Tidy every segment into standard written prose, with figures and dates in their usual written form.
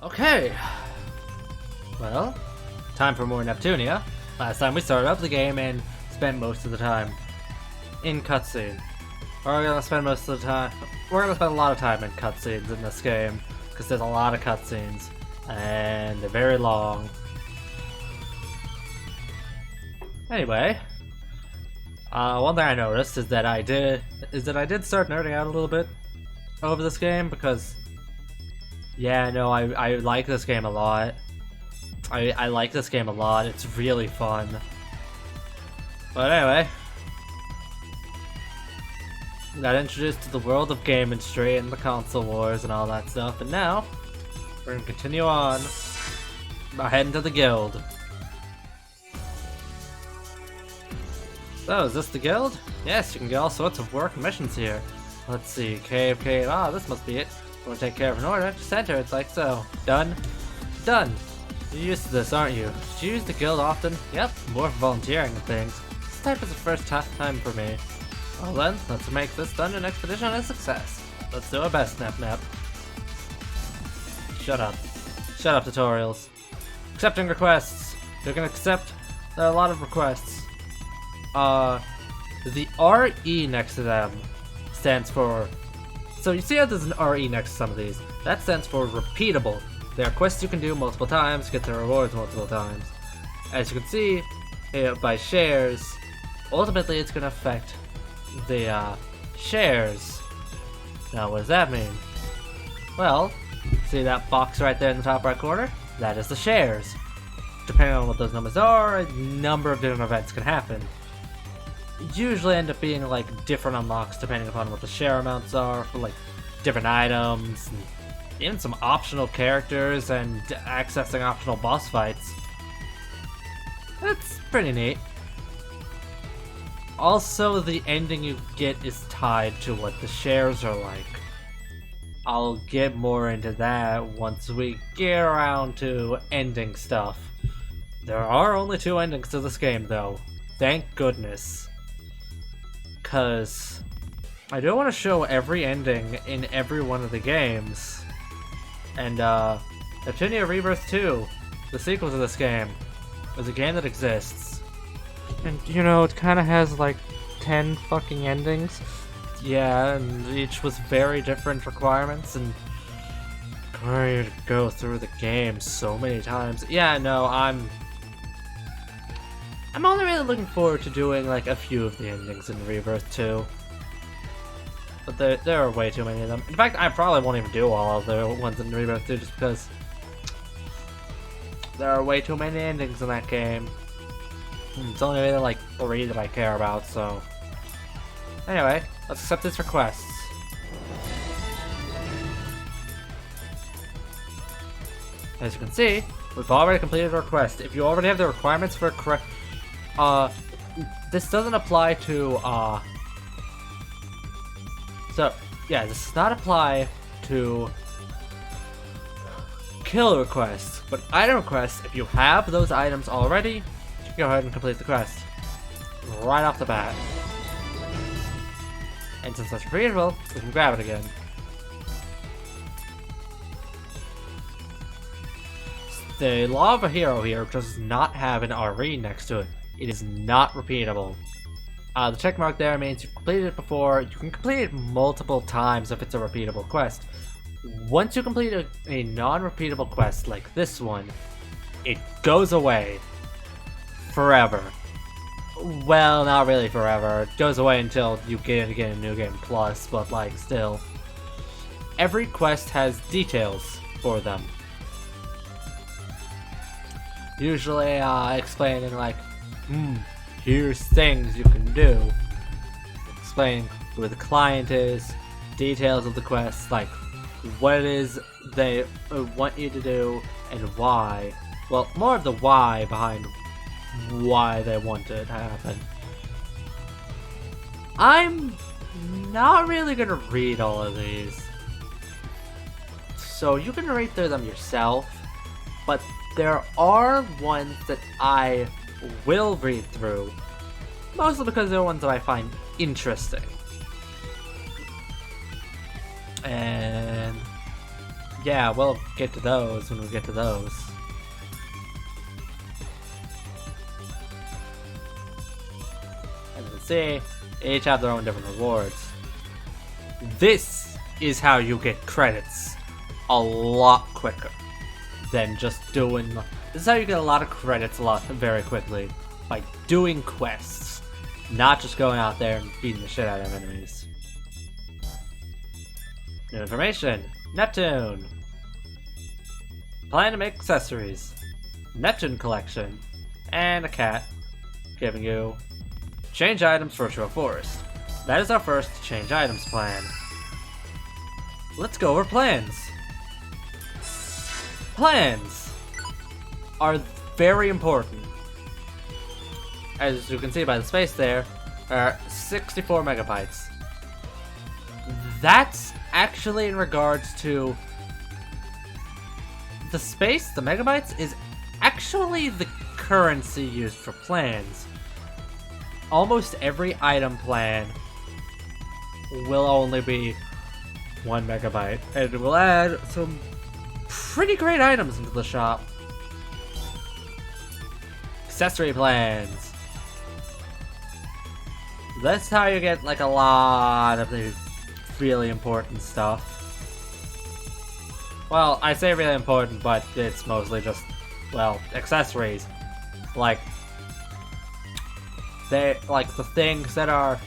Okay. Well, time for more Neptunia. Last time we started up the game and spent most of the time in cutscene. We're gonna spend most of the time. We're gonna spend a lot of time in cutscenes in this game because there's a lot of cutscenes and they're very long. Anyway, one thing I noticed is that I did start nerding out a little bit over this game because, yeah, no, I like this game a lot. I like this game a lot. It's really fun. But anyway, got introduced to the world of game industry and the console wars and all that stuff, and now we're gonna continue on by heading to the guild. So, is this the guild? Yes, you can get all sorts of work and missions here. Let's see, cave, ah, this must be it. Want to take care of an order? Just enter, it's like so. Done? Done! You're used to this, aren't you? Did you use the guild often? Yep, more for volunteering and things. This type is the first time for me. Well then, let's make this dungeon expedition a success. Let's do our best, Nep. Shut up. Shut up, tutorials. Accepting requests. You're gonna accept? There are a lot of requests. The RE next to them stands for... So you see how there's an RE next to some of these? That stands for repeatable. There are quests you can do multiple times, get the rewards multiple times. As you can see, by shares, ultimately it's gonna affect the shares. Now what does that mean? Well, see that box right there in the top right corner? That is the shares. Depending on what those numbers are, a number of different events can happen. Usually end up being like different unlocks depending upon what the share amounts are for like different items, and even some optional characters and accessing optional boss fights. That's pretty neat. Also, the ending you get is tied to what the shares are like. I'll get more into that once we get around to ending stuff. There are only 2 endings to this game though. Thank goodness. Cause I do want to show every ending in every one of the games. And Neptunia Rebirth 2, the sequel to this game, is a game that exists. And you know, it kinda has like 10 fucking endings. Yeah, and each with very different requirements, and ready to go through the game so many times. Yeah, no, I'm only really looking forward to doing like a few of the endings in Rebirth 2. But there are way too many of them. In fact, I probably won't even do all of the ones in Rebirth 2 just because there are way too many endings in that game. It's only really like 3 that I care about, so... Anyway, let's accept these requests. As you can see, we've already completed a request. If you already have the requirements for a correct... this doesn't apply to, So, yeah, this does not apply to kill requests, but item requests, if you have those items already, you can go ahead and complete the quest. Right off the bat. And since that's repeatable, we can grab it again. The Law of a Hero here does not have an RE next to it. It is not repeatable. The check mark there means you've completed it before. You can complete it multiple times if it's a repeatable quest. Once you complete a non-repeatable quest like this one, it goes away forever. Well, not really forever. It goes away until you get a New Game Plus, but like still. Every quest has details for them. Usually explaining like, here's things you can do. Explain who the client is, details of the quest, like what it is they want you to do and why. Well, more of the why behind why they want it to happen. I'm not really gonna read all of these, so you can read through them yourself, but there are ones that I will read through, mostly because they're ones that I find interesting. And yeah, we'll get to those when we get to those. As you can see, they each have their own different rewards. This is how you get credits a lot quicker than just doing... This is how you get a lot of credits very quickly, by doing quests, not just going out there and beating the shit out of enemies. New information: Neptune. Plan to make accessories. Neptune collection. And a cat, giving you change items for Virtual Forest. That is our first change items plan. Let's go over plans. Plans are very important. As you can see by the space there, are 64 megabytes. That's actually in regards to the space, the megabytes is actually the currency used for plans. Almost every item plan will only be 1 megabyte, and it will add some pretty great items into the shop. Accessory plans. That's how you get like a lot of the really important stuff. Well, I say really important, but it's mostly just, well, accessories. Like the things that are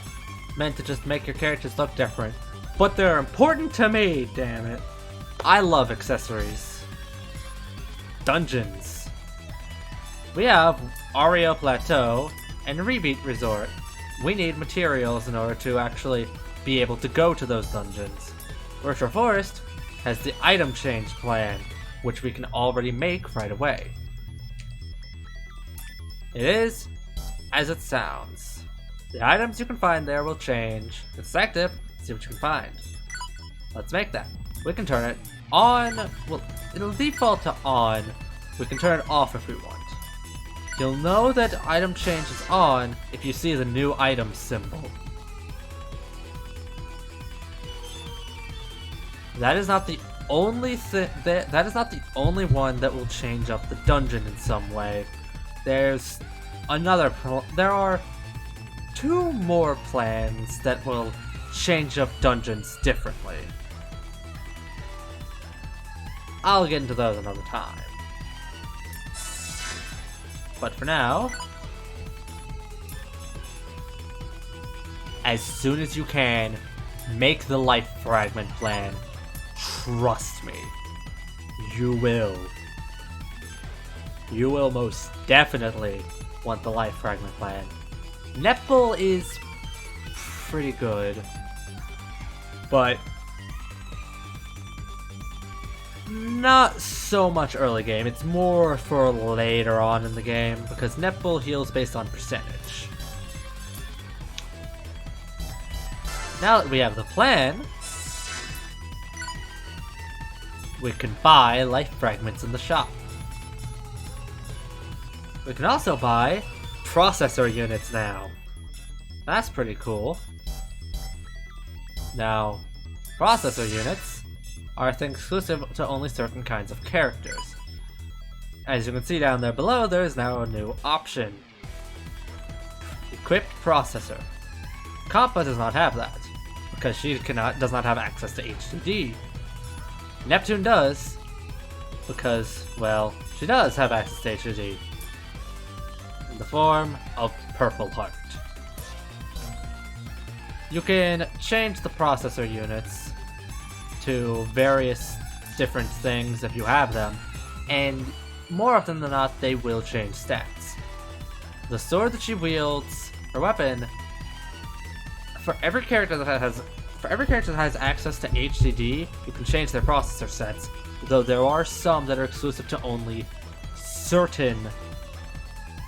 meant to just make your characters look different. But they're important to me, damn it. I love accessories. Dungeons. We have Ario Plateau and Rebeat Resort. We need materials in order to actually be able to go to those dungeons. Virtual Forest has the item change plan, which we can already make right away. It is as it sounds. The items you can find there will change. It's active, see what you can find. Let's make that. We can turn it on, well, it'll default to on. We can turn it off if we want. You'll know that item change is on if you see the new item symbol. That is not the only that is not the only one that will change up the dungeon in some way. There's another there are 2 more plans that will change up dungeons differently. I'll get into those another time. But for now, as soon as you can, make the life fragment plan. Trust me, you will. You will most definitely want the life fragment plan. Netball is pretty good, but not so much early game. It's more for later on in the game, because netball heals based on percentage. Now that we have the plan, we can buy life fragments in the shop. We can also buy processor units now. That's pretty cool. Now, processor units are things exclusive to only certain kinds of characters. As you can see down there below, there is now a new option. Equipped processor. Kappa does not have that, because she does not have access to HDD. Neptune does, because, well, she does have access to HDD. In the form of Purple Heart. You can change the processor units to various different things if you have them, and more often than not, they will change stats. The sword that she wields, her weapon, for every character that has access to HDD, you can change their processor sets, though there are some that are exclusive to only certain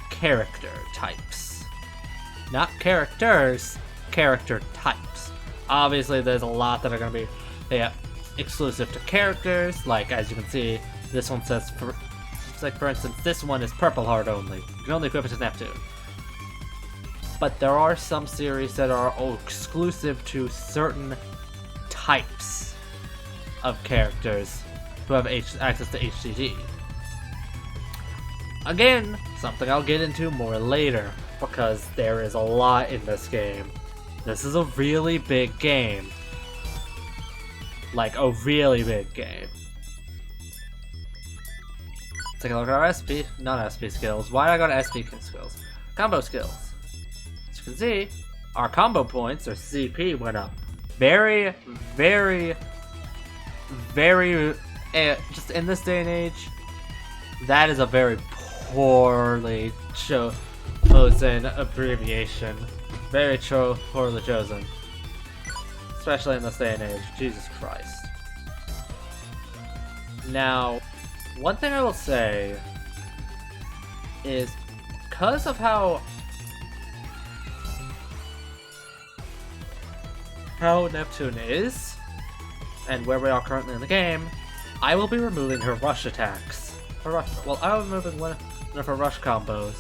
character types. Not characters, character types. Obviously, there's a lot that are going to be exclusive to characters, like as you can see, this one says, for instance, this one is Purple Heart only. You can only equip it to Neptune. But there are some series that are exclusive to certain types of characters. who have access to HDD. Again, something I'll get into more later, because there is a lot in this game. This is a really big game. Like, a really big game. Take a look at our SP, non-SP skills. Why did I go to SP skills? Combo skills. As you can see, our combo points, or CP, went up. Very, just in this day and age, that is a very poorly chosen abbreviation. Very poorly chosen. Especially in this day and age. Jesus Christ. Now, one thing I will say is, because of how Neptune is, and where we are currently in the game, I will be removing her rush attacks. I will be removing one of her rush combos,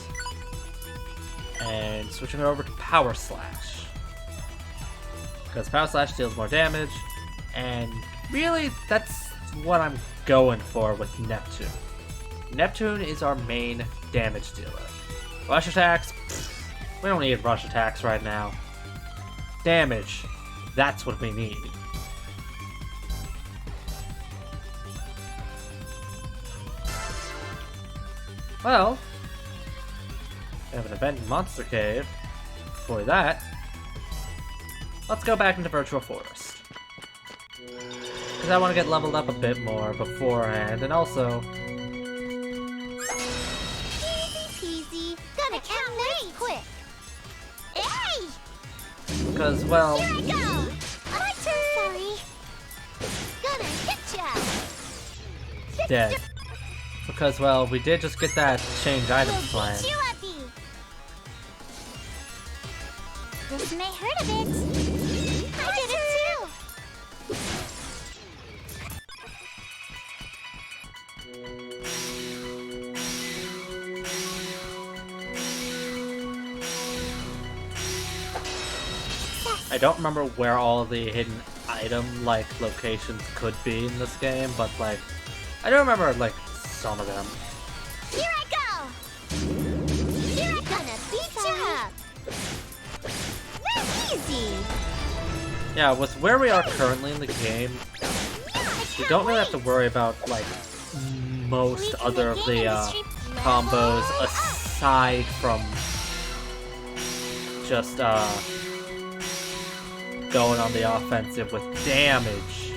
and switching her over to Power Slash. Because Power Slash deals more damage, and really, that's what I'm going for with Neptune. Neptune is our main damage dealer. Rush attacks, we don't need rush attacks right now. Damage, that's what we need. Well, we have an event in Monster Cave. Before that, let's go back into Virtual Forest. Because I want to get leveled up a bit more beforehand, and also... Easy peasy, gonna count this quick. Hey! Because, well... Here I go! My turn! Sorry. Gonna hit ya! Dead. Because, well, we did just get that change items plan. You uppy. This may hurt a bit. I did it too! I don't remember where all the hidden item, like, locations could be in this game, but, like, I do remember, like, some of them. Here I go! Here I'm gonna beat ya up! That's easy! Yeah, with where we are currently in the game, you don't really have to worry about, like, most other of the combos aside from just going on the offensive with damage.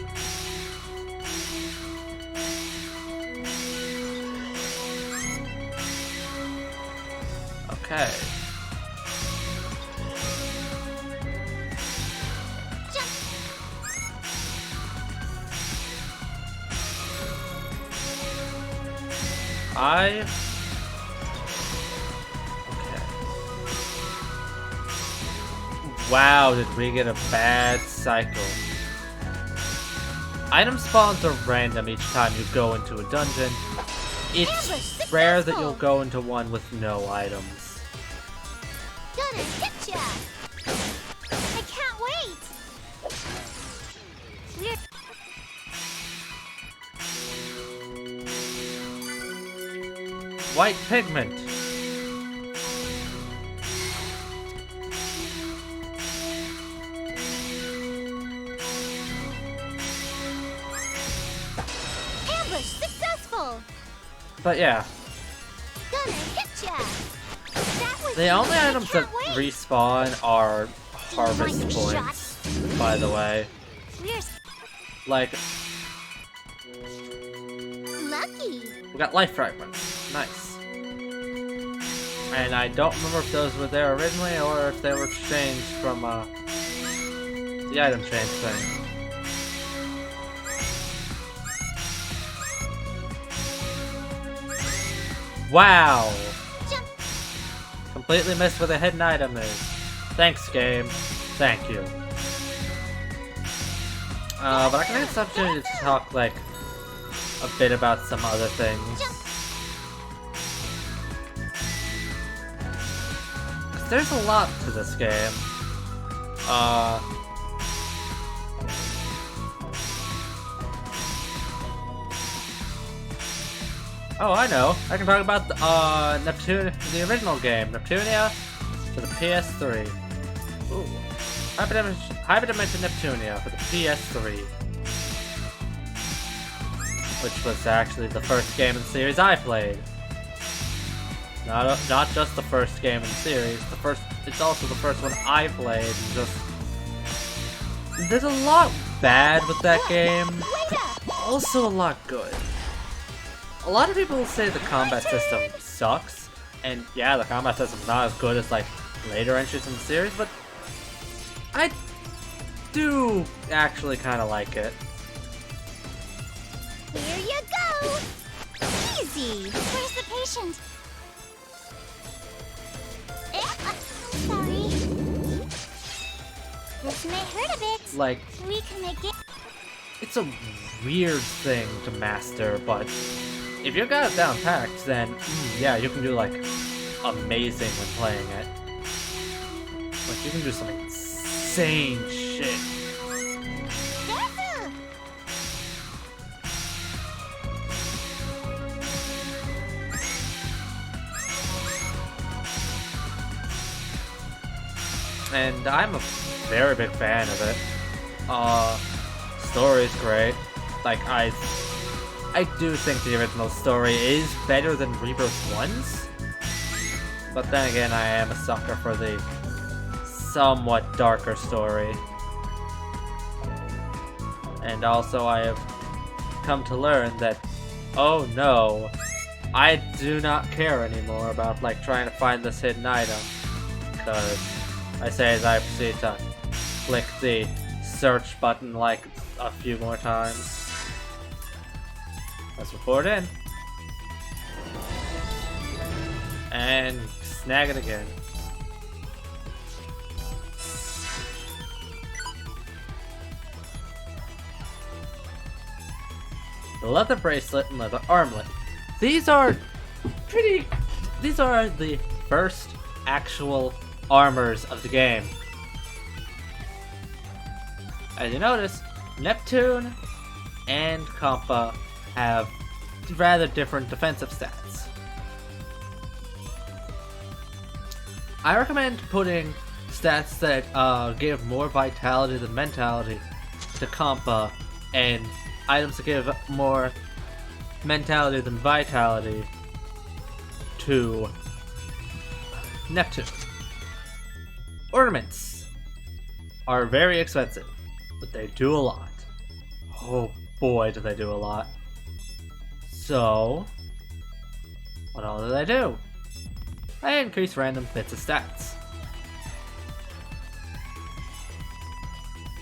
Okay. Okay. Wow, did we get a bad cycle. Item spawns are random each time you go into a dungeon. It's rare that you'll go into one with no items. Gonna hit ya! I can't wait! White pigment. Ambush successful! But yeah, Gonna hit ya! That was the only easy, I items that can't wait. respawn are harvest Like points, by the way. We're Like, lucky! we got life fragments. Nice. And I don't remember if those were there originally or if they were changed from the item change thing. Wow! Jump. Completely missed where the hidden item is. Thanks, game. Thank you. But I can have this opportunity to talk, like, a bit about some other things. There's a lot to this game. Oh, I know. I can talk about the, the original game, Neptunia, for the PS3. Ooh. Hyperdimension Neptunia for the PS3. Which was actually the first game in the series I played. Not just the first game in the series. It's also the first one I played. And just there's a lot bad with that game, but also a lot good. A lot of people say the combat system sucks, and yeah, the combat system's not as good as like later entries in the series, but I do actually kind of like it. Here you go! Easy! Where's the patient? I'm sorry. This may hurt a bit. Like, We can make it. it's a weird thing to master, but if you got it down packed, then yeah, you can do like amazing when playing it. Like, you can do some insane shit. Careful! And I'm a very big fan of it. Story's great. Like, I do think the original story is better than Rebirth 1's. But then again, I am a sucker for the somewhat darker story. And also I have come to learn that, oh no, I do not care anymore about like trying to find this hidden item. Because I say as I proceed to click the search button like a few more times. Let's report in. And snag it again. The leather bracelet and leather armlet. These are the first actual armors of the game. As you notice, Neptune and Compa have rather different defensive stats. I recommend putting stats that give more vitality than mentality to Compa, and items that give more mentality than vitality to Neptune. Ornaments are very expensive, but they do a lot. Oh boy, do they do a lot. So, what all do they do? They increase random bits of stats.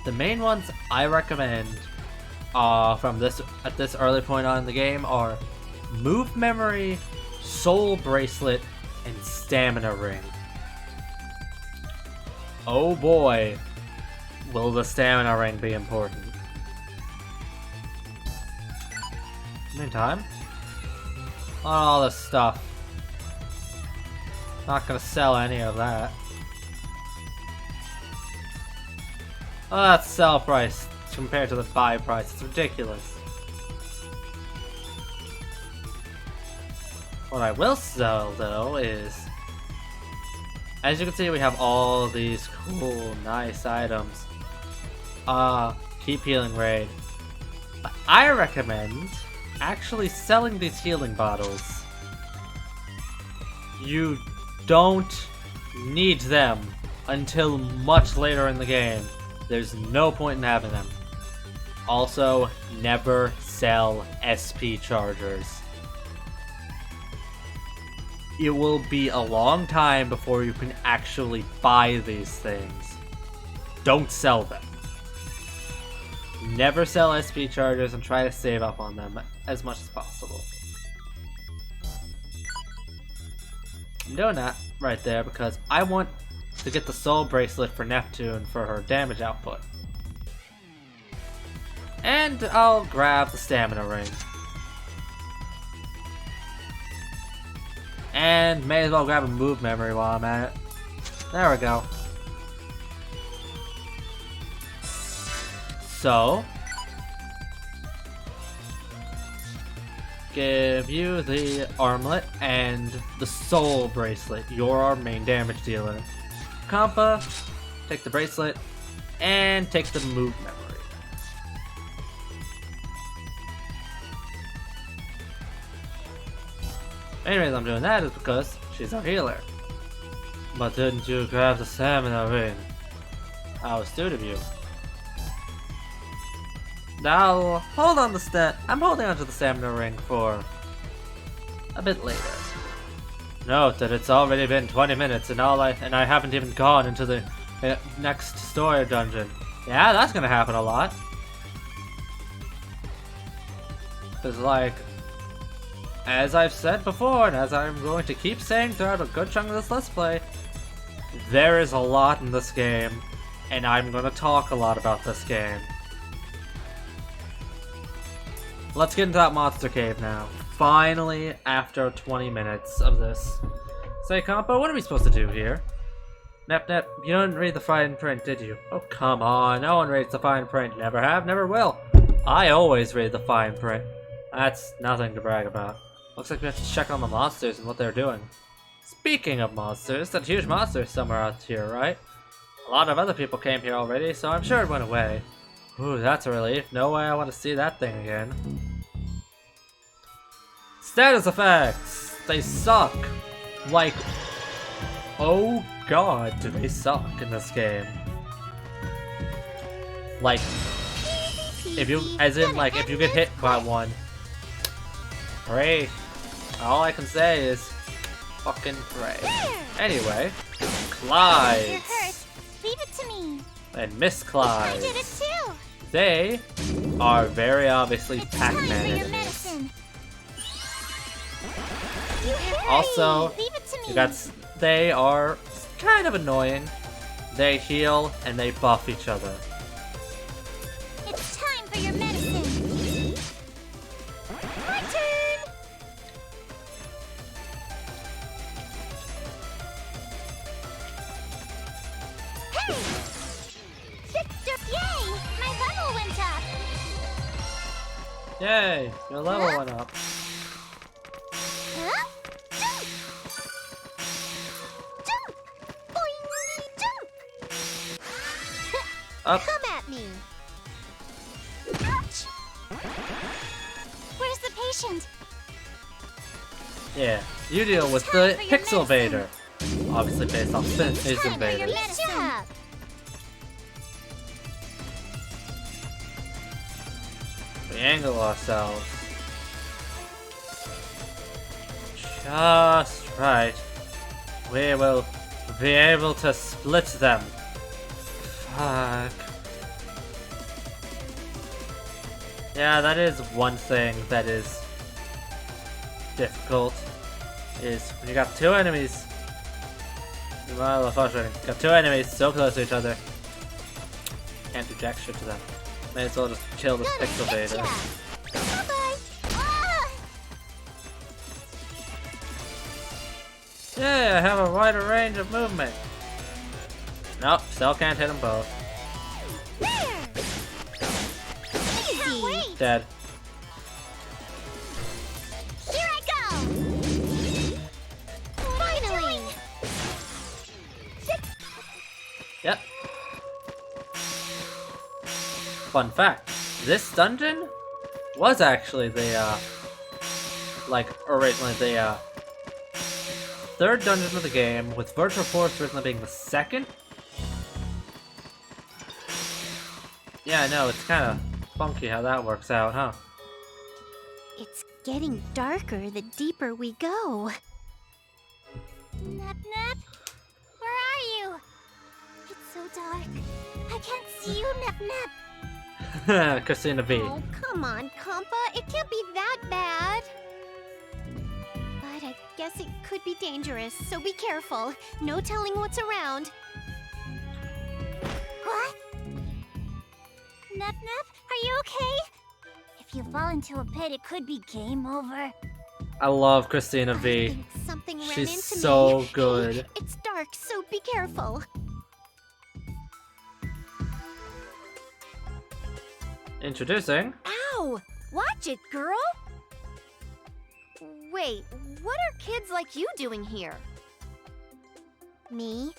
The main ones I recommend at this early point on in the game are Move Memory, Soul Bracelet, and Stamina Ring. Oh boy, will the Stamina Ring be important. Meantime, on all this stuff. Not gonna sell any of that. Oh, that's sell price compared to the buy price. It's ridiculous. What I will sell, though, is... as you can see, we have all these cool, nice items. Keep Healing Raid. But I recommend actually selling these healing bottles. You don't need them until much later in the game. There's no point in having them. Also, never sell SP chargers. It will be a long time before you can actually buy these things. Don't sell them. Never sell SP chargers and try to save up on them as much as possible. I'm doing that right there because I want to get the Soul Bracelet for Neptune for her damage output. And I'll grab the Stamina Ring. And may as well grab a Move Memory while I'm at it. There we go. So, give you the armlet and the soul bracelet. You're our main damage dealer. Kampa, take the bracelet and take the move memory. Main reason I'm doing that is because she's our healer. But didn't you grab the stamina ring? How astute of you. Now, hold on I'm holding onto the stamina ring for a bit later. Note that it's already been 20 minutes and I haven't even gone into the next story dungeon. Yeah, that's gonna happen a lot. Cause like, as I've said before, and as I'm going to keep saying throughout a good chunk of this Let's Play, there is a lot in this game, and I'm gonna talk a lot about this game. Let's get into that monster cave now. Finally, after 20 minutes of this. Say, Compo, what are we supposed to do here? Nep, you didn't read the fine print, did you? Oh, come on, no one reads the fine print. Never have, never will. I always read the fine print. That's nothing to brag about. Looks like we have to check on the monsters and what they're doing. Speaking of monsters, that huge monster is somewhere out here, right? A lot of other people came here already, so I'm sure it went away. Ooh, that's a relief. No way I want to see that thing again. Status effects! They suck! Like, oh god, do they suck in this game. Like, if you get hit by one, pray. All I can say is, fucking pray. Anyway, Clydes. Leave it to me. And Miss I did it Clydes. too. They are very obviously It's time Pac-Man for your enemies. medicine. You hurry. Also, Leave it to me. they are kind of annoying. They heal and they buff each other. It's time for your medicine. My turn. Hey! Victor! Yay! My level went up. Yay! Your level went up. Huh? Jump! Jump! Boing! Jump! Up. Come at me. Ouch! Where's the patient? Yeah, you deal with Time the for your Pixel Vader. Obviously based off Space Time for your Invader. medicine. We angle ourselves. Just right. We will be able to split them. Fuck. Yeah, that is one thing that is difficult. Is when you got two enemies. Well, frustrating. Got two enemies so close to each other. Can't do jack shit to them. May as well just kill this Gonna Pixel hit Vader. ya. Bye-bye. Ah! Yeah, I have a wider range of movement. Nope, still can't hit them both. There! Easy. Wait. Dead. Here I go! Finally! Yep. Fun fact, this dungeon was actually the, originally the, third dungeon of the game, with Virtual Force originally being the second. Yeah, I know, it's kinda funky how that works out, huh? It's getting darker the deeper we go. Nep Nep, where are you? It's so dark. I can't see you, Nep Nep. Christina V. Oh, come on, Compa. It can't be that bad. But I guess it could be dangerous, so be careful. No telling what's around. What? Nep Nep, are you okay? If you fall into a pit, it could be game over. I love Christina I V. think something ran She's into so me. good. It's dark, so be careful. Introducing Ow! Watch it, girl! Wait, what are kids like you doing here? Me?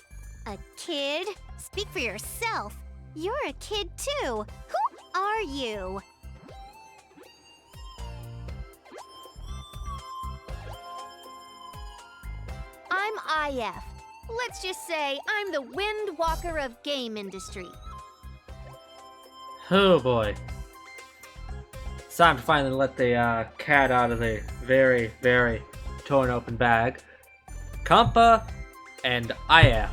A kid? Speak for yourself. You're a kid too. Who are you? I'm IF. Let's just say I'm the Wind Walker of game industry. Oh boy. It's time to finally let the cat out of the very, very torn open bag. Compa and IF.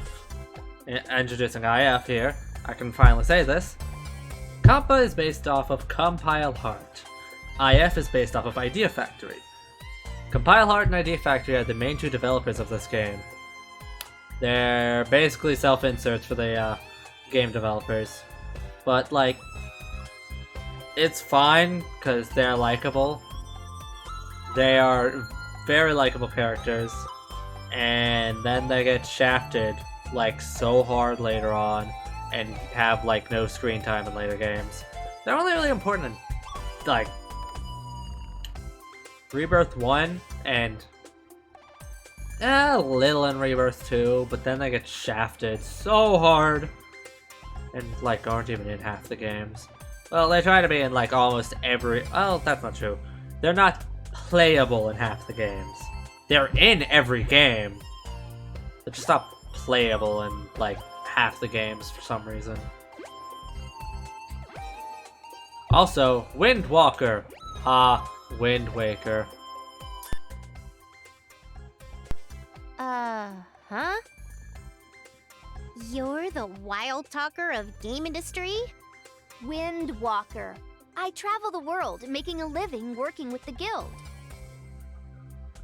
Introducing IF here. I can finally say this. Compa is based off of Compile Heart. IF is based off of Idea Factory. Compile Heart and Idea Factory are the main two developers of this game. They're basically self-inserts for the game developers. But, like, it's fine because they're likable. They are very likable characters. And then they get shafted, like, so hard later on and have, like, no screen time in later games. They're only really important in, like, Rebirth 1 and a little in Rebirth 2, but then they get shafted so hard and, like, aren't even in half the games. Well, they try to be in, like, almost every... Well, that's not true. They're not playable in half the games. They're in every game. They're just not playable in, like, half the games for some reason. Also, Wind Walker. Wind Waker. Huh? You're the wild talker of game industry? Wind Walker. I travel the world, making a living working with the guild.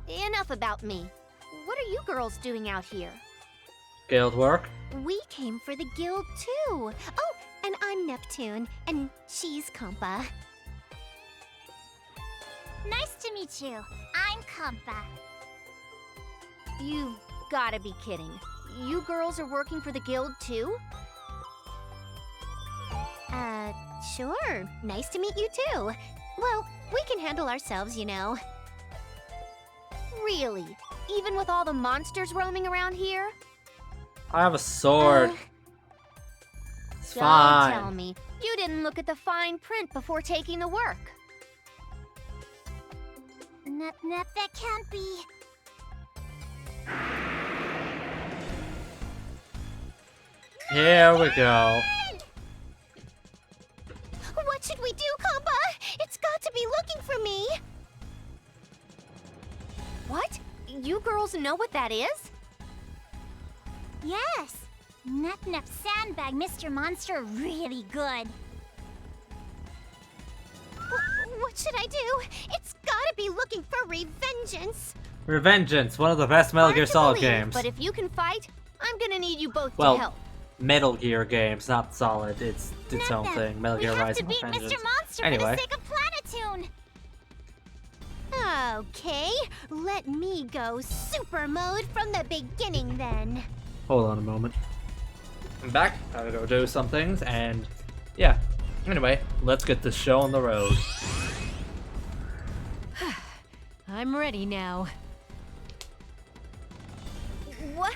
Enough about me. What are you girls doing out here? Guild work. We came for the guild too. Oh, and I'm Neptune, and she's Compa. Nice to meet you. I'm Compa. You've gotta be kidding. You girls are working for the guild too? Sure. Nice to meet you too. Well, we can handle ourselves, you know. Really? Even with all the monsters roaming around here? I have a sword. It's Don't fine. tell me. You didn't look at the fine print before taking the work. Nep, that can't be. Here we go. What should we do, Compa? It's got to be looking for me. What? You girls know what that is? Yes. Nep sandbag Mr. Monster really good. What should I do? It's gotta be looking for revengeance. Revengeance, one of the best Metal Hard Gear to Solid believe, games. But if you can fight, I'm gonna need you both Well, to help. Metal Gear games, not Solid. It's its own Nep, thing. Metal we Gear have to Rising beat Revengeance. Mr. Monster Anyway. for the sake of Planetoon. Okay, let me go super mode from the beginning then. Hold on a moment. I'm back. Gotta go do some things, and yeah. Anyway, let's get this show on the road. I'm ready now. What?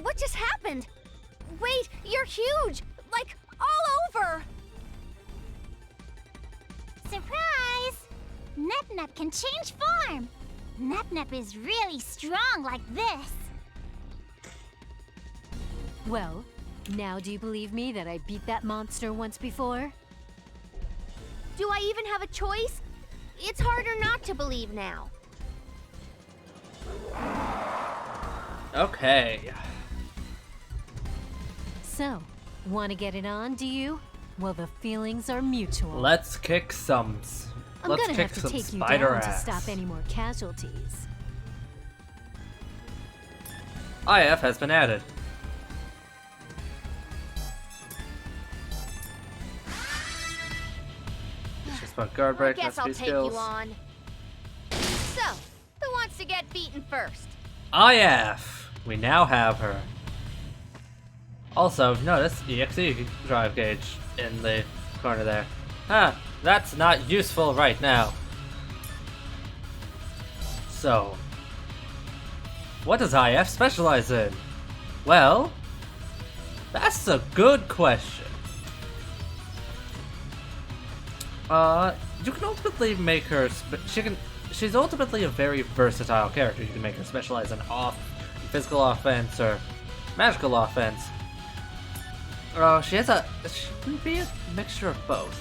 What just happened? Wait, you're huge! Like, all over! Surprise! Nep can change form. Nep is really strong like this. Well, now do you believe me that I beat that monster once before? Do I even have a choice? It's harder not to believe now. Okay. So, want to get it on, do you? Well, the feelings are mutual. Let's kick some. I'm Let's gonna kick have to some take you spider down ass. to stop any more casualties. IF has been added. It's just about guard break, Guess I'll recipe take skills. you on. So, who wants to get beaten first? IF! We now have her. Also, notice EXE drive gauge in the corner there. Huh, that's not useful right now. So, what does IF specialize in? Well, that's a good question. You can ultimately make her. She's ultimately a very versatile character. You can make her specialize in physical offense or magical offense. She can be a mixture of both.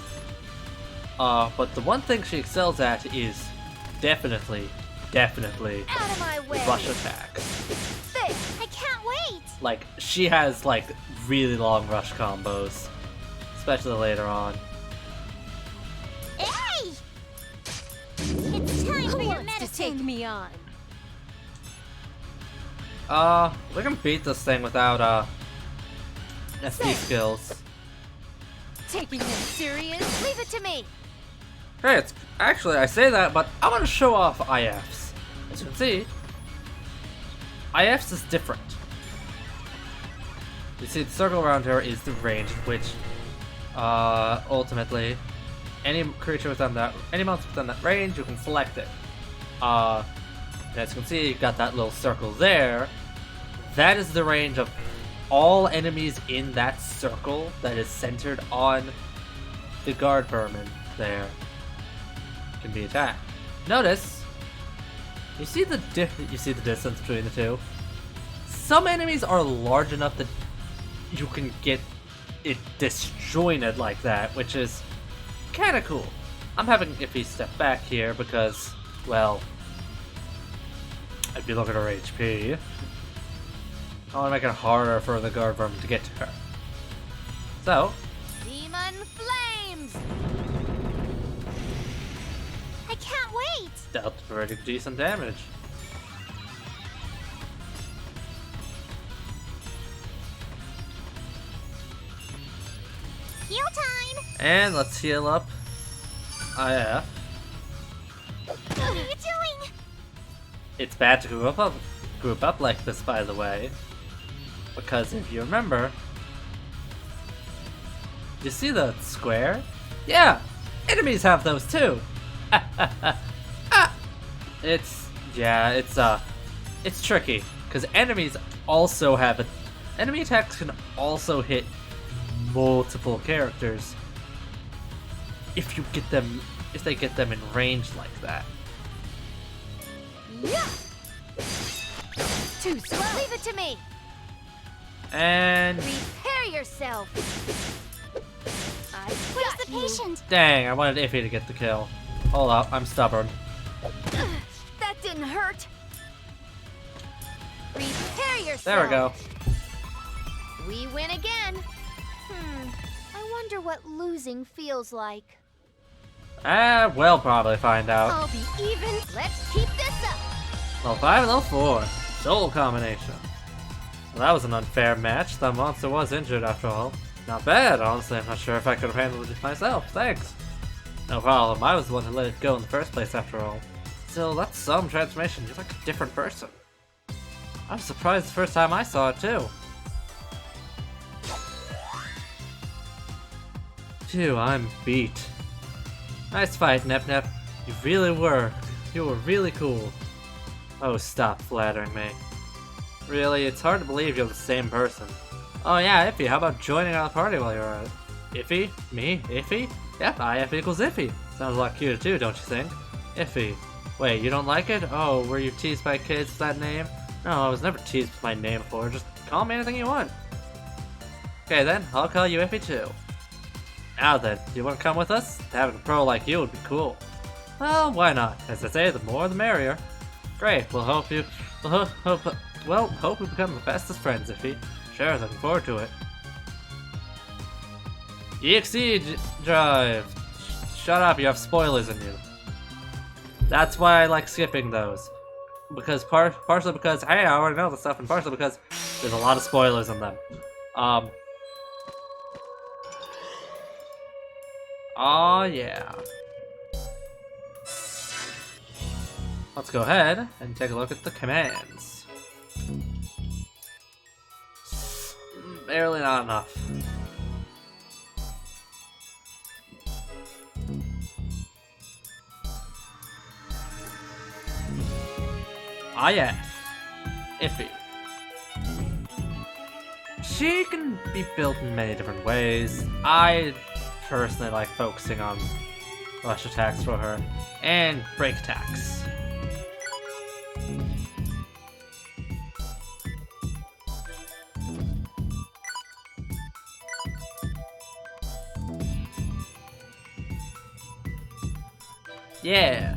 But the one thing she excels at is definitely Out of my way. rush attacks. This. I can't wait! Like, she has, like, really long rush combos. Especially later on. Hey! It's time for Who your wants to take medicine! me on? We can beat this thing without, SD skills. Taking this serious? Leave it to me. Hey, it's actually, I say that, but I want to show off IFs. As you can see, IFs is different. You see, the circle around her is the range in which, ultimately, any monster within that range, you can select it. As you can see, you've got that little circle there. That is the range of all enemies in that circle that is centered on the guard vermin there can be attacked. Notice, you see the distance between the two. Some enemies are large enough that you can get it disjointed like that, which is kind of cool. I'm having Iffy step back here because, well, if you look at her HP, I want to make it harder for the guard vermin to get to her. So, Demon flames. I can't wait! dealt pretty decent damage. Heal time! And let's heal up IF. What are you doing? It's bad to group up like this, by the way, because if you remember, you see the square? Yeah, enemies have those too. It's tricky because enemies also have enemy attacks can also hit multiple characters if they get them in range like that. Yeah. Too slow. Leave it to me. And Prepare yourself. Where's the patient? dang, I wanted Iffy to get the kill. Hold up, I'm stubborn. That didn't hurt. Prepare yourself. There we go. We win again. I wonder what losing feels like. We'll probably find out. I'll be even. Let's keep this up. Level 5 and level 4. Soul combination. Well, that was an unfair match. That monster was injured after all. Not bad, honestly. I'm not sure if I could have handled it myself. Thanks. No problem. I was the one who let it go in the first place after all. Still, that's some transformation. You're like a different person. I was surprised the first time I saw it, too. Phew, I'm beat. Nice fight, Nep. You really were. You were really cool. Oh, stop flattering me. Really, it's hard to believe you're the same person. Oh yeah, Iffy, how about joining our party while you're at it? Iffy? Me? Iffy? Yep, IF equals Iffy. Sounds a lot cuter too, don't you think? Iffy. Wait, you don't like it? Oh, were you teased by kids with that name? No, I was never teased with my name before. Just call me anything you want. Okay then, I'll call you Iffy too. Now then, do you want to come with us? Having a pro like you would be cool. Well, why not? As I say, the more the merrier. Great, we'll hope we become the bestest friends, Iffy. Sure, looking forward to it. EXE Drive! Shut up, you have spoilers in you. That's why I like skipping those. Because partially because, hey, I already know the stuff, and partially because there's a lot of spoilers in them. Oh yeah. Let's go ahead and take a look at the commands. Barely not enough. Iffy. She can be built in many different ways. I personally like focusing on rush attacks for her and break attacks. Yeah.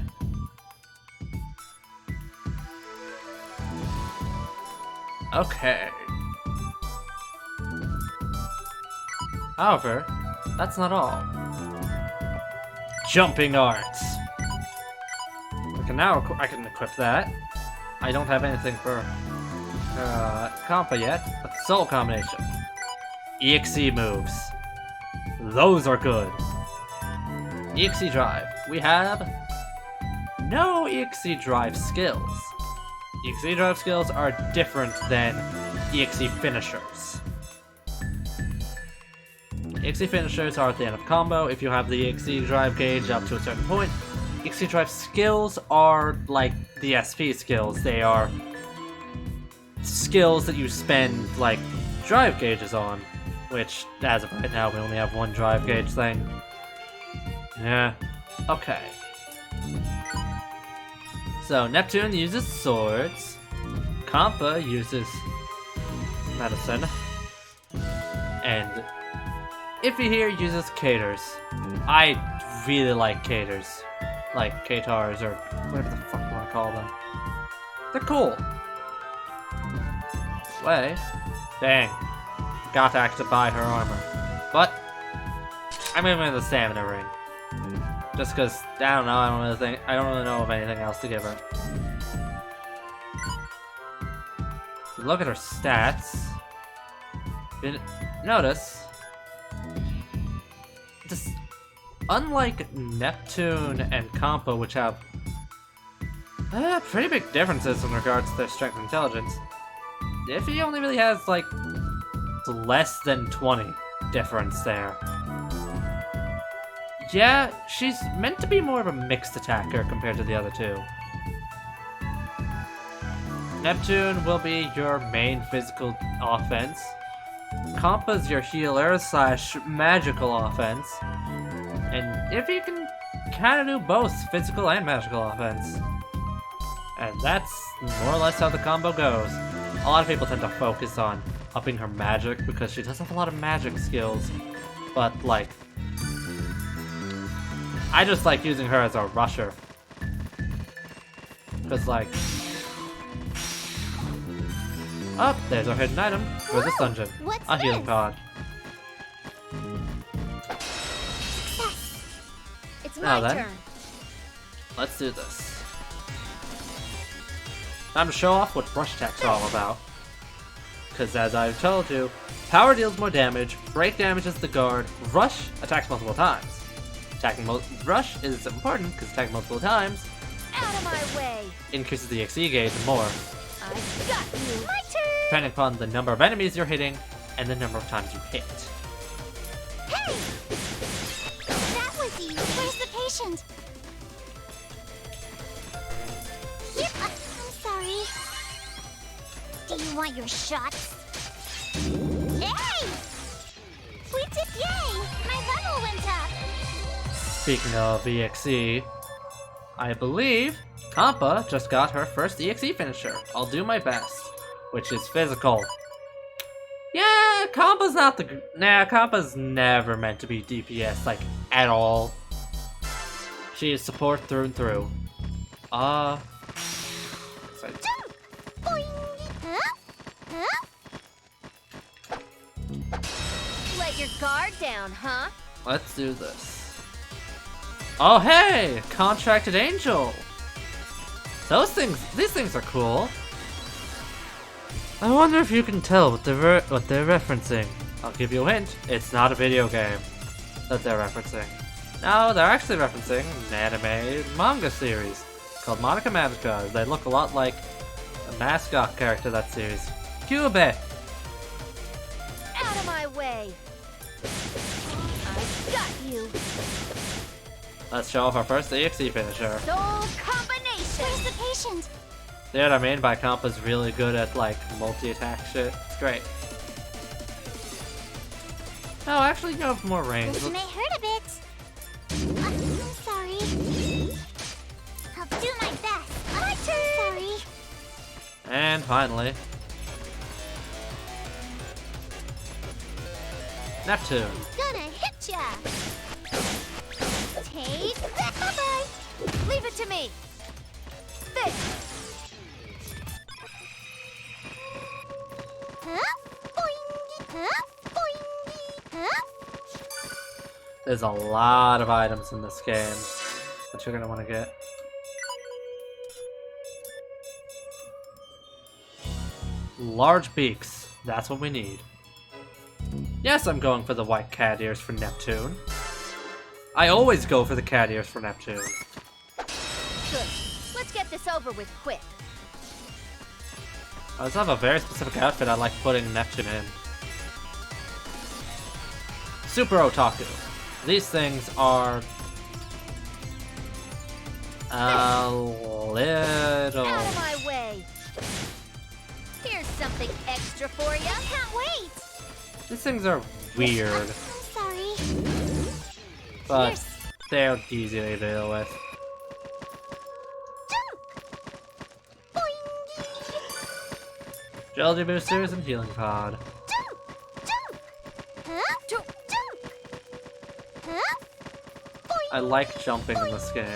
Okay. However, that's not all. Jumping arts. I can equip that. I don't have anything for Compa yet, but Soul Combination. EXE moves. Those are good. EXE Drive. We have no EXE Drive skills. EXE Drive skills are different than EXE finishers. EXE finishers are at the end of combo. If you have the EXE Drive gauge up to a certain point, EXE Drive skills are like the SP skills. They are skills that you spend like drive gauges on, which as of right now we only have one drive gauge thing. Yeah. Okay. So Neptune uses swords. Compa uses medicine. And Iffy here uses caters. I really like caters. Like Katars or whatever the fuck you want to call them. They're cool. Way. Dang. Got to actually buy her armor. But I'm gonna win the stamina ring. Just cause I don't know, I don't really know of anything else to give her. If you look at her stats, you notice just unlike Neptune and Compa, which have pretty big differences in regards to their strength and intelligence, Iffy only really has like less than 20 difference there. Yeah, she's meant to be more of a mixed attacker compared to the other two. Neptune will be your main physical offense. Compa's your healer / magical offense. And if you can kind of do both physical and magical offense. And that's more or less how the combo goes. A lot of people tend to focus on upping her magic because she does have a lot of magic skills. But like, I just like using her as a rusher. Because like, oh, there's our hidden item for this dungeon. What's A healing this? pod. It's Now my then. turn. Let's do this. Time to show off what rush attacks are all about. Because as I've told you, power deals more damage, break damages the guard, rush attacks multiple times. Rush is important because attacking multiple times Out of my way. increases the EXE gauge more, I got you. My turn! depending upon the number of enemies you're hitting and the number of times you hit. Hey! That was you! Where's the patient? Here, I'm sorry. Do you want your shots? Yay! We did yay! My level went up! Speaking of EXE, I believe Compa just got her first EXE finisher. I'll do my best, which is physical. Yeah, Compa's not the... Nah, Compa's never meant to be DPS, like, at all. She is support through and through. Sorry. Boing! Huh? Huh? Let your guard down, huh? Let's do this. Oh hey! Contracted Angel! These things are cool. I wonder if you can tell what they're referencing. I'll give you a hint, it's not a video game that they're referencing. No, they're actually referencing an anime manga series called Monica Magica. They look a lot like a mascot character of that series. Cube! Out of my way. I got you. Let's show off our first EXE finisher. Soul combination. Where's the patient? See what I mean by Kampa's really good at like multi-attack shit? It's great. No, actually you have more range. This may hurt a bit. I'm sorry. I'll do my best. My turn. Sorry. And finally, Neptune. Gonna hit ya! Take that! Bye-bye! Leave it to me. This. Huh? Boing! Huh? Boing! Huh? There's a lot of items in this game that you're gonna want to get. Large beaks. That's what we need. Yes, I'm going for the white cat ears for Neptune. I always go for the cat ears for Neptune. Good. Let's get this over with quick. I just have a very specific outfit I like putting Neptune in. Super Otaku. These things are a little... Out of my way. Here's something extra for you. Can't wait! These things are weird, I'm sorry. but they're easy to deal with. Geology boosters and healing pod. Huh? Huh? I like jumping in this game,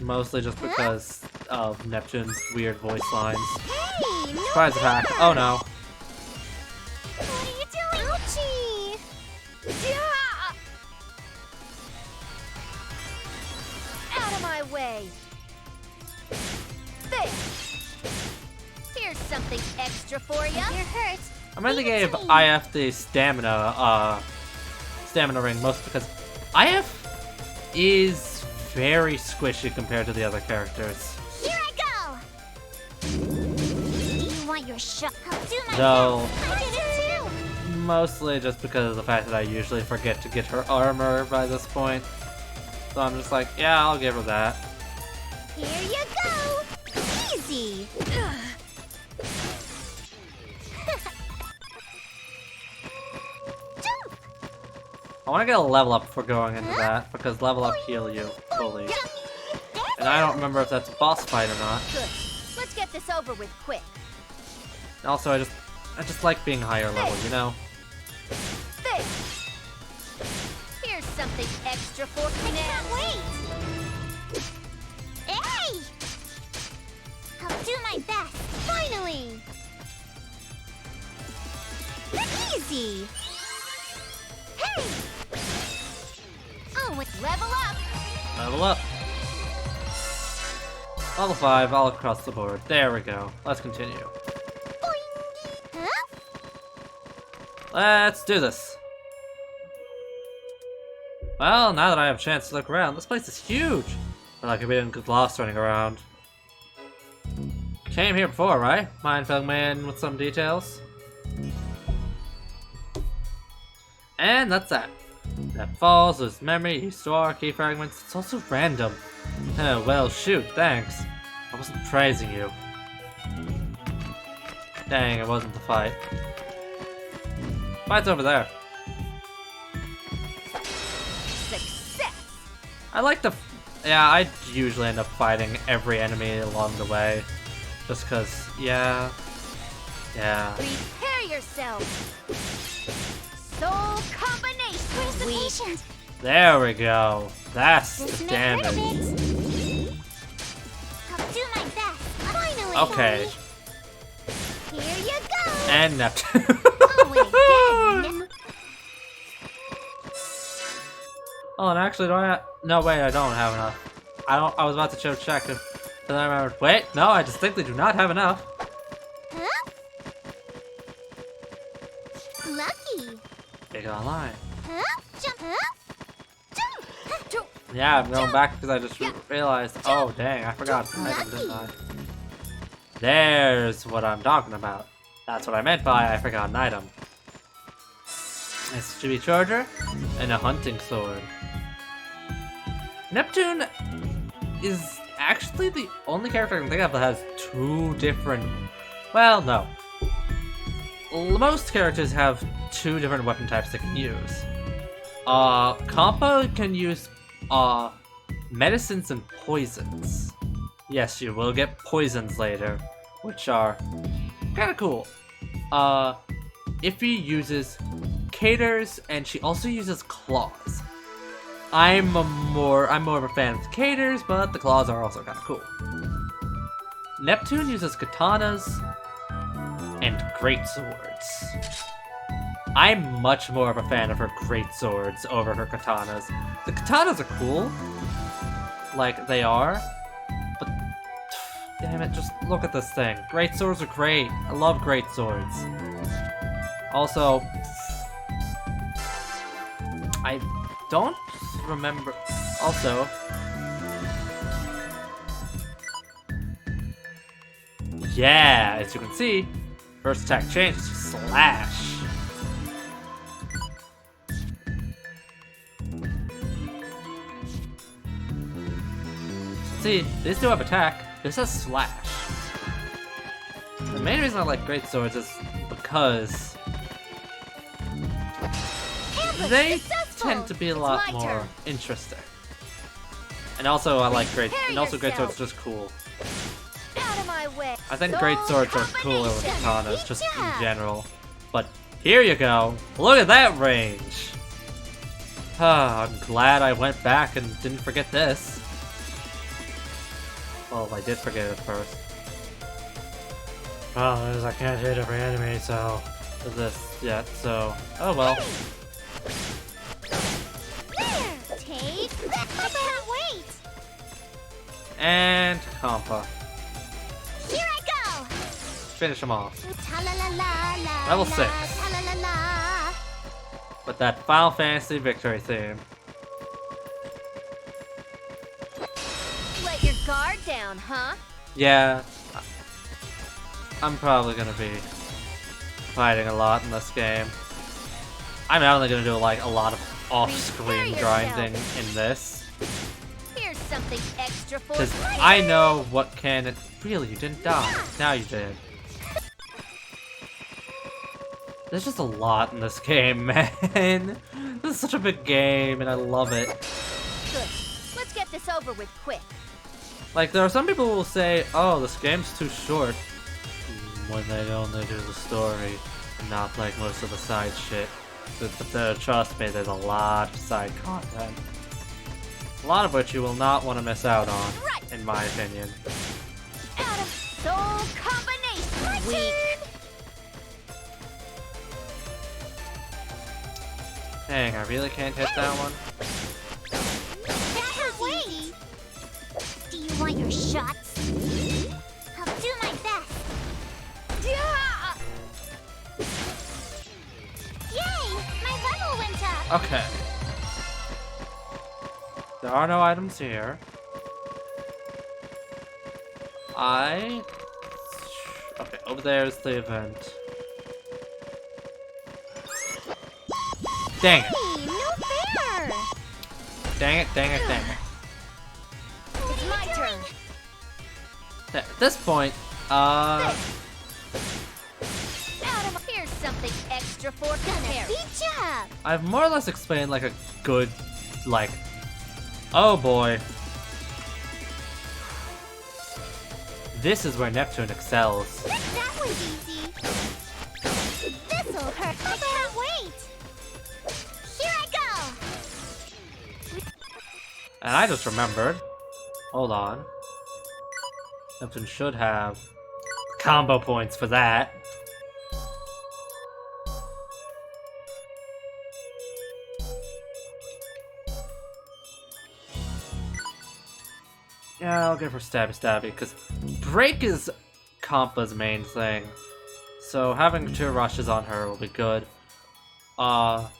mostly just because of Neptune's weird voice lines. Hey! No Surprise attack! there! Oh no! What are you doing? Ouchie! Yeah! Out of my way. This. Here's something extra for you. You're hurt. I mainly gave IF the stamina ring, mostly because IF is very squishy compared to the other characters. Here I go. Do you want your shot? I'll do my Though, best. I did it too. mostly just because of the fact that I usually forget to get her armor by this point. So I'm just like, yeah, I'll give her that. Here you go. Easy. I want to get a level up before going into that, because level up heal you fully. And I don't remember if that's a boss fight or not. Good. Let's get this over with quick. And also, I just like being higher level, you know? This. Here's something extra for you now. Wait. Hey! I'll do my best. Finally. Easy. Hey! Oh, it's Level up. Level up. Level 5, all across the board. There we go. Let's continue. huh? Let's do this. Well, now that I have a chance to look around, this place is huge. But I could be get lost running around. Came here before, right? Mind filling me in with some details? And that's that. That falls, lose memory, you store key fragments. It's also random. Oh, well, shoot, thanks. I wasn't praising you. Dang, it wasn't the fight. Fight's over there. Success. I like the... Yeah, I usually end up fighting every enemy along the way. Just cause, yeah. Yeah. Prepare yourself. Soul combination. Where's the Weak. patient? There we go. That's This the may hurt a damage. bit. I'll do my best. Finally. Okay. Here you go. And Neptune. Oh, it again. Oh, and actually, do I? No, wait, I don't have enough. I was about to check if. Then I remembered. Wait, no, I distinctly do not have enough. Huh? Lucky. Big online. Huh? Jump. Huh? Jump. Yeah, I'm going back because I just realized. Oh, dang, I forgot the item, didn't I? There's what I'm talking about. That's what I meant by I forgot an item. A chibi charger and a hunting sword. Neptune is actually the only character I can think of that has two different... Well, no. Most characters have two different weapon types they can use. Compa can use, medicines and poisons. Yes, you will get poisons later, which are kinda cool. Ify uses Caters, and she also uses claws. I'm more of a fan of the Caters, but the claws are also kinda cool. Neptune uses katanas and great swords. I'm much more of a fan of her great swords over her katanas. The katanas are cool, like they are, but damn it, just look at this thing. Great swords are great. I love great swords. Also, I don't remember. Also, yeah, as you can see, first attack change is slash. See, these two have attack. This has slash. The main reason I like great swords is because they tend to be a lot more interesting. And also, I like great. And also, great swords are just cool. Out of my way. I think great swords are cooler with katanas, just in general. But here you go. Look at that range. I'm glad I went back and didn't forget this. Well, I did forget it first. Well, I can't hit every enemy, so this yet. So, oh well. There! Take that! I can't wait! And Compa. Here I go! Finish him off. Ta-la-la-la-la, Level 6. ta-la-la-la. With that Final Fantasy victory theme. Let your guard down, huh? Yeah. I'm probably gonna be fighting a lot in this game. I'm only gonna do like a lot of off-screen grinding in this. Here's something extra for Because my I know what can... Really, you didn't die. Now you did. There's just a lot in this game, man. This is such a big game, and I love it. Good. Let's get this over with quick. Like, there are some people who will say, oh, this game's too short. When they only do the story, and not like most of the side shit. But trust me, there's a lot of side content. A lot of which you will not want to miss out on, in my opinion. Out of soul combination. Weak. Dang, I really can't hit that one. Can't wait! Do you want your shots? I'll do my best. Yeah. Yay! My level went up! Okay. There are no items here. Okay, over there is the event. Dang it. Hey, no fair! Dang it, dang it, dang it. It's my turn. At this point, Out of here's something extra for compare. Beat ya! I've more or less explained like a good, like, oh boy. This is where Neptune excels. That was easy. This'll hurt. I can't wait! Here I go! And I just remembered. Hold on. Neptune should have combo points for that. Yeah, I'll go for Stabby Stabby, because Break is Compa's main thing. So having 2 rushes on her will be good. Ify,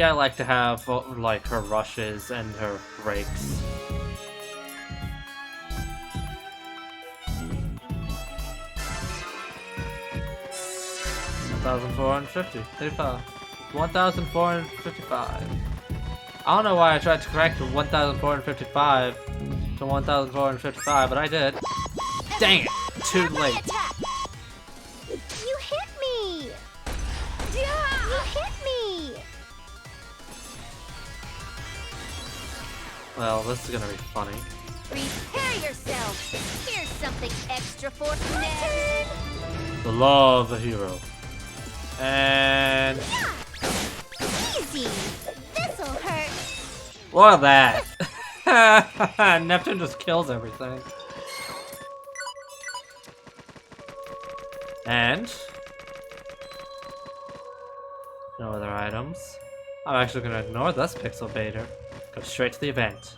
I like to have like her rushes and her breaks. $1,455. 1,455. I don't know why I tried to correct from 1,455 to to 1,455, but I did. Dang it! Too late. You hit me! You hit me! Well, this is gonna be funny. Prepare yourself. Here's something extra for Ned. The law of the hero. And Easy! This'll hurt. look at that! Neptune just kills everything. And no other items. I'm actually gonna ignore this pixel baiter. Go straight to the event.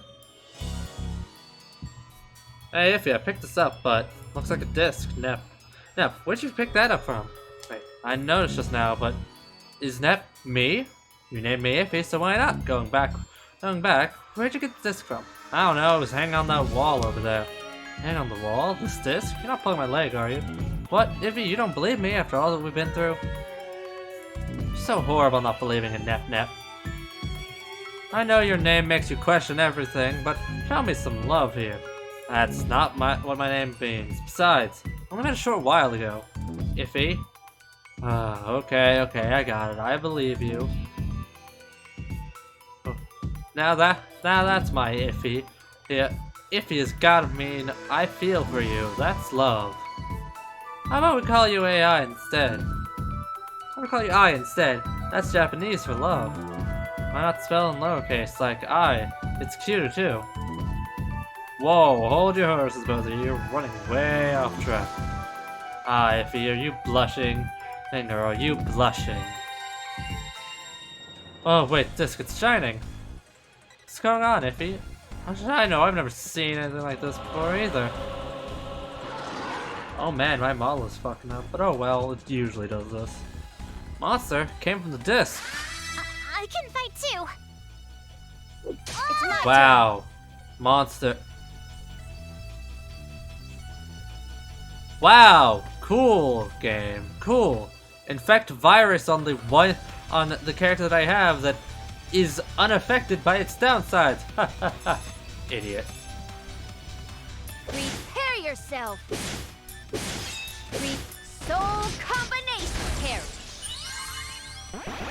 Hey, Iffy, I picked this up, but looks like a disc. Nep, where'd you pick that up from? Wait, I noticed just now, but is Nep me? You named me Iffy, so why not? Going back, where'd you get the disc from? I don't know, it was hanging on that wall over there. Hang on the wall? This disc? You're not pulling my leg, are you? What? Iffy, you don't believe me after all that we've been through? You're so horrible not believing in Nep. I know your name makes you question everything, but show me some love here. That's not what my name means. Besides, I only met a short while ago. Iffy? Okay, I got it. I believe you. Oh, now that's my Iffy. Yeah, Iffy has gotta mean I feel for you. That's love. How about we call you AI instead? I'm gonna call you I instead. That's Japanese for love. Why not spell in lowercase like I? It's cuter too. Whoa, hold your horses, both of you. You're running way off track. Iffy, are you blushing? Finger, are you blushing? Oh, wait, disc, it's shining. What's going on, Iffy? How should I know? I've never seen anything like this before either. Oh man, my model is fucking up, but oh well, it usually does this. Monster came from the disc. I can fight too. It's my Wow. Monster. Wow. Cool game. Cool. Infect virus on the character that I have that is unaffected by its downsides. Ha ha ha. Idiot. Prepare yourself. Soul combination carry.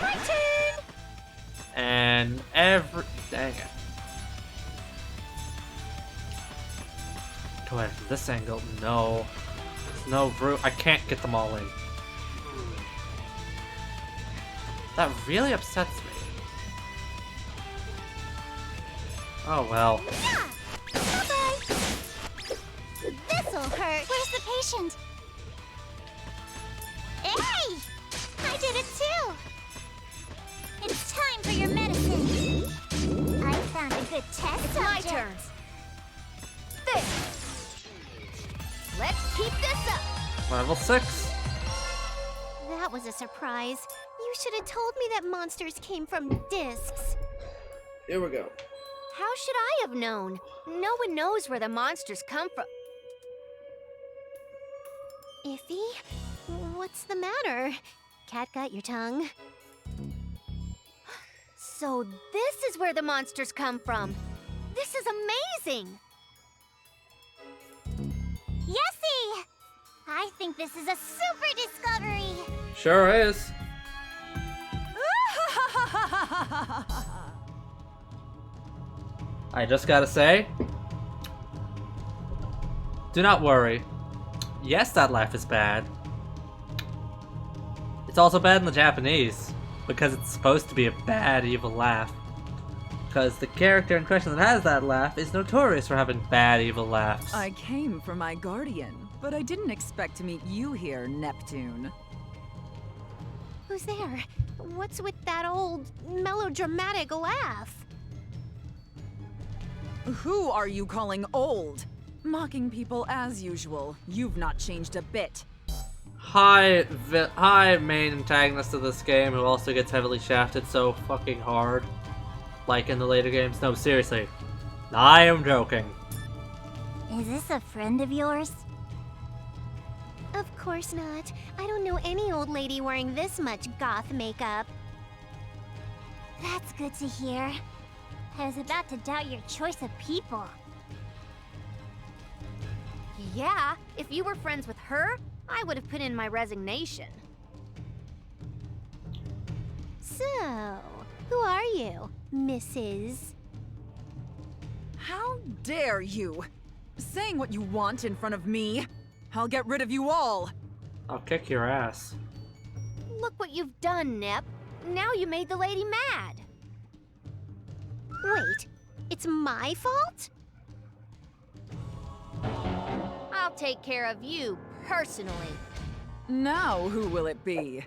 My turn. And dang it. Go ahead from this angle. No. No room. I can't get them all in. That really upsets me. Oh well. Bye-bye. This'll hurt. Where's the patient? Hey! I did it too! It's time for your medicine. I found a good test It's my subject. turn. This. Let's keep this up. Level 6. That was a surprise. You should have told me that monsters came from discs. Here we go. How should I have known? No one knows where the monsters come from. Iffy? What's the matter? Cat got your tongue? So this is where the monsters come from. This is amazing. Yessie! I think this is a super discovery. Sure is. I just gotta say, do not worry. Yes, that laugh is bad. It's also bad in the Japanese, because it's supposed to be a bad, evil laugh. Because the character in question that has that laugh is notorious for having bad, evil laughs. I came for my guardian, but I didn't expect to meet you here, Neptune. Who's there? What's with that old, melodramatic laugh? Who are you calling old? Mocking people as usual. You've not changed a bit. Hi, main antagonist of this game who also gets heavily shafted so fucking hard. Like in the later games. No, seriously. I am joking. Is this a friend of yours? Of course not. I don't know any old lady wearing this much goth makeup. That's good to hear. I was about to doubt your choice of people. Yeah, if you were friends with her, I would have put in my resignation. So, who are you, Mrs.? How dare you? Saying what you want in front of me. I'll get rid of you all. I'll kick your ass. Look what you've done, Nep. Now you made the lady mad. Wait, it's my fault? I'll take care of you personally. Now who will it be?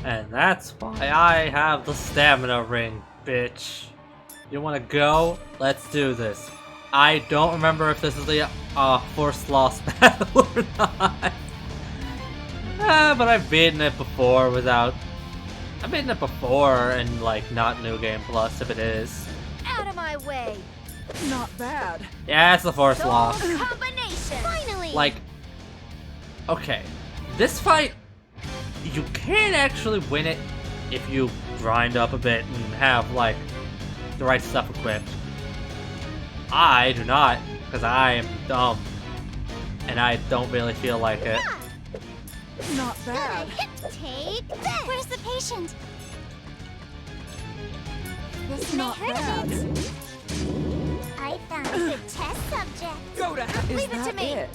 And that's why I have the stamina ring, bitch. You wanna go? Let's do this. I don't remember if this is the first lost battle or not. But I've beaten it before without... I've beaten it before and like not New Game Plus if it is. Out of my way. Not bad. Yeah, it's the first Soul lost. combination. Finally! Like, okay, this fight, you can actually win it if you grind up a bit and have, like, the right stuff equipped. I do not, because I am dumb, and I don't really feel like it. Not bad. Take this! Where's the patient? This may Not hurt bad. a bit. I found a good test subject. Go to hell. Is Leave it to that me. it?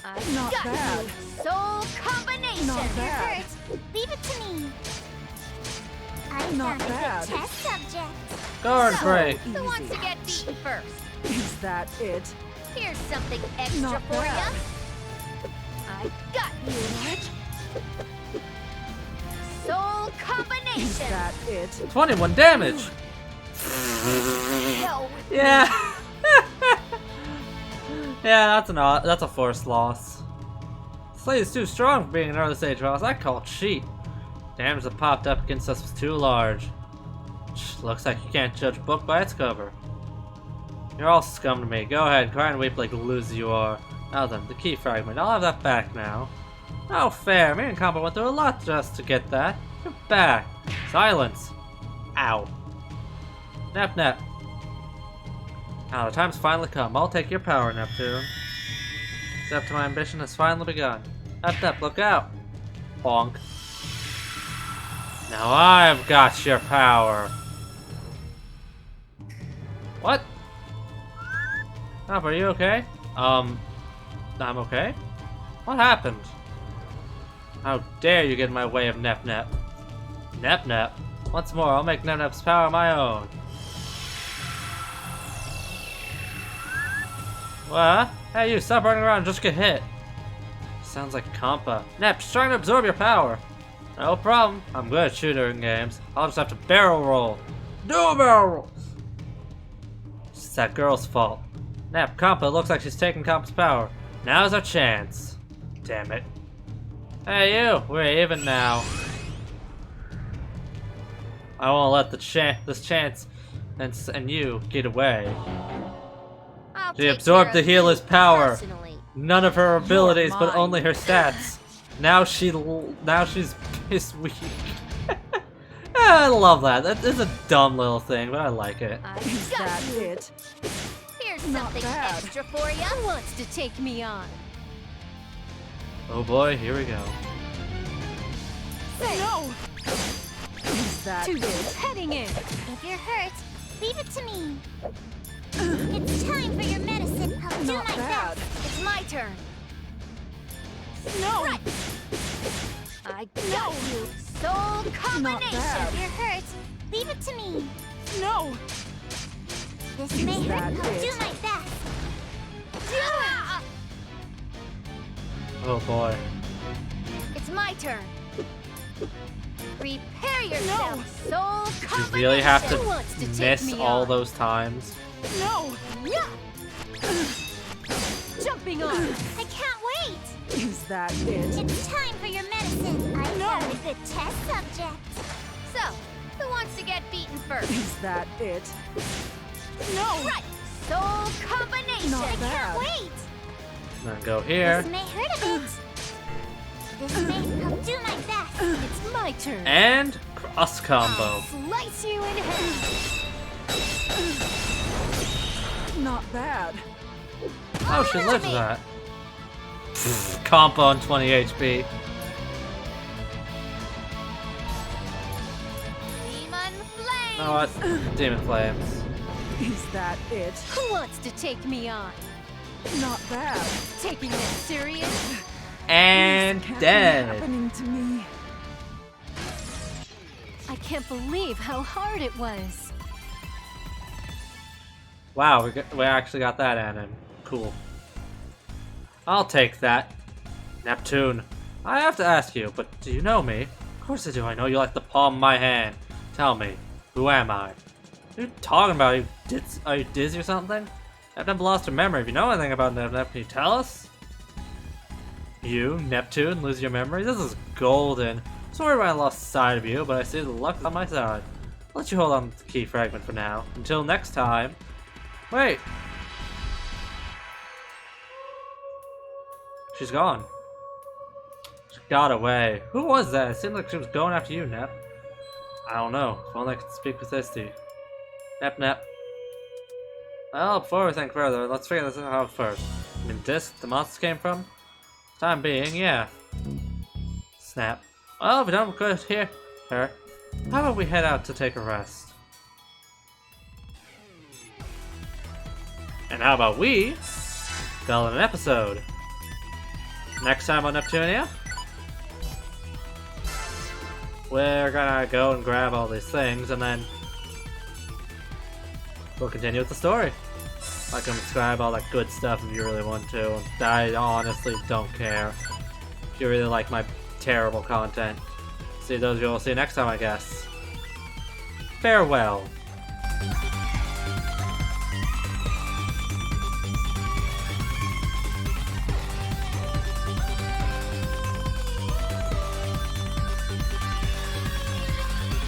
I Not got bad. you. Soul combination. Not It bad. hurts. Leave it to me. I Not found bad. a good test subject. Guard So, break. who wants to Easy. get beaten first? Is that it? Here's something extra Not for bad. ya. I got you. What? Soul Is combination. that it? 21 damage! Hell with Yeah. Yeah, that's a forced loss. Slate is too strong for being an early stage boss. I call it cheat. Damage that popped up against us was too large. Looks like you can't judge a book by its cover. You're all scum to me. Go ahead, cry and weep like the loser you are. Now then, the key fragment. I'll have that back now. Oh, fair. Me and Combo went through a lot just to get that. You're back. Silence. Ow. Nap nap. Now the time's finally come. I'll take your power, Neptune. Step to my ambition has finally begun. Nap nap, look out. Bonk. Now I've got your power. What? Nap, are you okay? I'm okay? What happened? How dare you get in my way of Nep Nep? Nep Nep? Once more, I'll make Nep Nep's power my own. What? Hey you, stop running around and just get hit. Sounds like Compa. Nep, she's trying to absorb your power. No problem. I'm good at shooting games. I'll just have to barrel roll. Do a barrel roll! It's that girl's fault. Nep, Compa, looks like she's taking Compa's power. Now's our chance. Damn it. Hey you, we're even now. I won't let this chance and you get away. I'll She take absorbed care the of healer's you power. personally. None of her abilities, but mine. only her stats. Now she's piss weak. I love that. That is a dumb little thing, but I like it. I Is got that you. it? Here's Not something bad. extra for ya. Who wants to take me on? Oh boy, here we go. No! Is that To it? heading in. If you're hurt, leave it to me. It's time for your medicine. I'll do Not my bad. best. It's my turn. No! I got you. Soul combination. bad. If you're hurt, leave it to me. No! This may Is hurt. that I'll it? do my best. Ah! Oh boy. It's my turn. Prepare yourself. Soul Did combination. you really have Who wants to to take miss me all on? those times? No! Yeah. Jumping on. I can't wait. Is that it? It's time for your medicine. I No. found a good test subject. So, who wants to get beaten first? Is that it? No! Right. Soul combination. Not I bad. can't wait. Then go here. This may hurt a bit. This may. I'll do my best. It's my turn. And cross combo. Slice you in half. Not bad. Oh, she lives that. Comp on 20 HP. Demon flame. No, what? Demon Flames. Is that it? Who wants to take me on? Not bad. Taking this serious? And This can't be dead. happening to me. I can't believe how hard it was. Wow, we actually got that anim. Cool. I'll take that. Neptune, I have to ask you, but do you know me? Of course I do. I know you like the palm of my hand. Tell me, who am I? What are you talking about? Are you dizzy or something? I've never lost your memory. If you know anything about Neptune, can you tell us? You, Neptune, lose your memory? This is golden. Sorry I lost sight of you, but I see the luck on my side. I'll let you hold on to the key fragment for now. Until next time. Wait. She's gone. She got away. Who was that? It seemed like she was going after you, Nep. I don't know. If only I could speak with Isty. Nep. Well, before we think further, let's figure this out first. I mean, the monsters came from? Time being, yeah. Snap. Well, if we don't good here, how about we head out to take a rest? And how about we call it an episode? Next time on Neptunia, we're gonna go and grab all these things, and then we'll continue with the story. Like and subscribe, all that good stuff if you really want to. I honestly don't care if you really like my terrible content. See those of you will see you next time, I guess. Farewell.